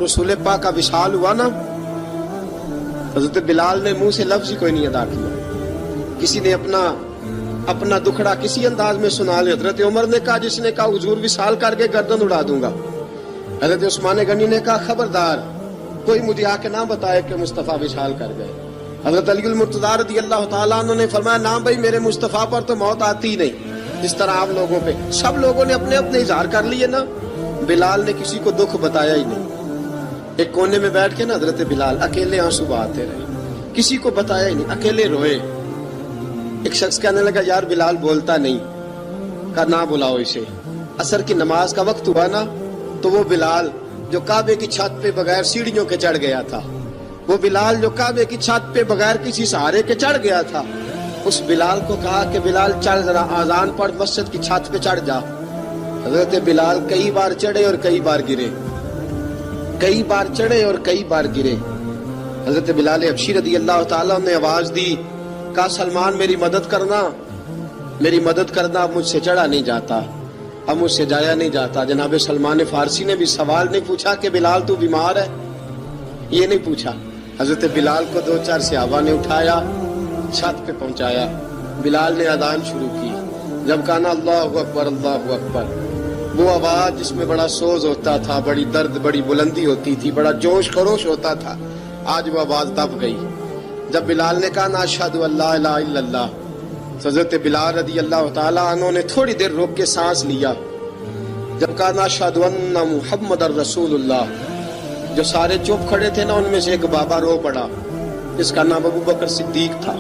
رسول پاک کا وصال ہوا نا، حضرت بلال نے منہ سے لفظ ہی کوئی نہیں ادا کیا. کسی نے اپنا دکھڑا کسی انداز میں سنا لیا. حضرت عمر نے کہا، جس نے کہا حضور وصال کر کے گردن اڑا دوں گا. حضرت عثمان غنی نے کہا، خبردار کوئی مجھے آ کے نہ بتائے کہ مصطفیٰ وصال کر گئے. حضرت علی المرتضیٰ رضی اللہ تعالیٰ عنہ نے فرمایا، نہ بھائی میرے مصطفیٰ پر تو موت آتی ہی نہیں جس طرح آپ لوگوں پہ. سب لوگوں نے اپنے اپنے اظہار کر لیے نا، بلال نے کسی کو دکھ بتایا ہی نہیں. ایک کونے میں بیٹھ کے نا حضرت بلال اکیلے آنسو بہاتے رہے، کسی کو بتایا ہی نہیں، اکیلے روئے. ایک شخص کہنے لگا، یار بلال بولتا نہیں. کہا نہ بلاؤ اسے. عصر کی نماز کا وقت ہوا نا تو وہ بلال جو کعبے کی چھت پہ بغیر سیڑھیوں کے چڑھ گیا تھا، وہ بلال جو کعبے کی چھت پہ بغیر کسی سہارے کے چڑھ گیا تھا، اس بلال کو کہا کہ بلال چڑھ ذرا، آذان پڑھ، مسجد کی چھت پہ چڑھ جا. حضرت بلال کئی بار چڑھے اور کئی بار گرے، کئی بار چڑھے اور کئی بار گرے. حضرت بلال حبشی رضی اللہ تعالیٰ نے آواز دی، کہا سلمان میری مدد کرنا، میری مدد کرنا. اب مجھ سے چڑھا نہیں جاتا، اب مجھ سے جایا نہیں جاتا. جناب سلمان فارسی نے بھی سوال نہیں پوچھا کہ بلال تو بیمار ہے، یہ نہیں پوچھا. حضرت بلال کو دو چار صحابہ نے اٹھایا، چھت پہ پہنچایا. بلال نے اذان شروع کی. جب کہا نا اللہ اکبر اللہ اکبر، وہ آواز جس میں بڑا سوز ہوتا تھا، بڑی درد، بڑی بلندی ہوتی تھی، بڑا جوش خروش ہوتا تھا، آج وہ آواز دب گئی. جب بلال نے کہا نا اشہد ان لا الہ الا اللہ، حضرت بلال رضی اللہ تعالیٰ عنہ نے تھوڑی دیر روک کے سانس لیا. جب کہا نا اشہد ان محمد الرسول اللہ، جو سارے چپ کھڑے تھے نا ان میں سے ایک بابا رو پڑا، جس کا نام ابو بکر صدیق تھا.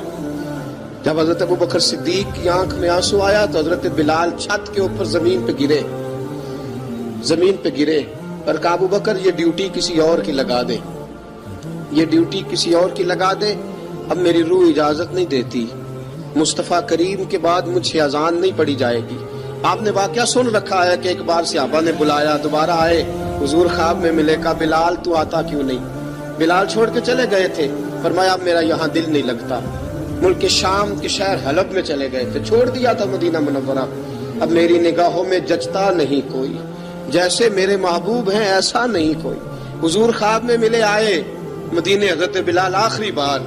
جب حضرت ابو بکر صدیق کی آنکھ میں آنسو آیا تو حضرت بلال چھت کے اوپر زمین پہ گرے، زمین پہ گرے اور کہا ابو بکر یہ ڈیوٹی کسی اور کی لگا دے، یہ ڈیوٹی کسی اور کی لگا دے، اب میری روح اجازت نہیں دیتی، مصطفیٰ کریم کے بعد مجھ سے اذان نہیں پڑھی جائے گی. آپ نے واقعہ سن رکھا ہے کہ ایک بار صحابہ نے بلایا، دوبارہ آئے، حضور خواب میں ملے. کہا بلال تو آتا کیوں نہیں؟ بلال چھوڑ کے چلے گئے تھے. فرمایا اب میرا یہاں دل نہیں لگتا. ملک شام کے شہر حلب میں چلے گئے تھے، چھوڑ دیا تھا مدینہ منورہ. اب میری نگاہوں میں جچتا نہیں کوئی، جیسے میرے محبوب ہیں ایسا نہیں کوئی. حضور خواب میں ملے، آئے مدینے. حضرت بلال آخری بار،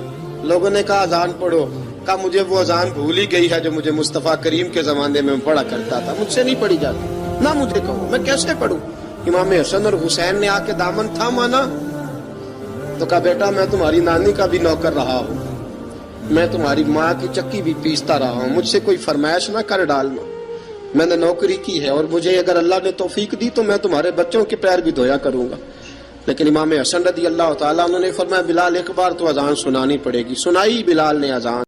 لوگوں نے کہا اذان پڑھو. کہا مجھے وہ اذان بھول ہی گئی ہے جو مجھے مصطفیٰ کریم کے زمانے میں پڑھا کرتا تھا، مجھ سے نہیں پڑھی جاتی. نہ مجھے کہو، میں کیسے پڑھوں؟ امام حسن اور حسین نے آ کے دامن تھاما نا تو کہا بیٹا میں تمہاری نانی کا بھی نوکر رہا ہوں، میں تمہاری ماں کی چکی بھی پیستا رہا ہوں، مجھ سے کوئی فرمائش نہ کر ڈالنا. میں نے نوکری کی ہے اور مجھے اگر اللہ نے توفیق دی تو میں تمہارے بچوں کے پیر بھی دھویا کروں گا. لیکن امام حسن رضی اللہ تعالیٰ عنہ نے فرمایا بلال ایک بار تو اذان سنانی پڑے گی. سنائی بلال نے اذان.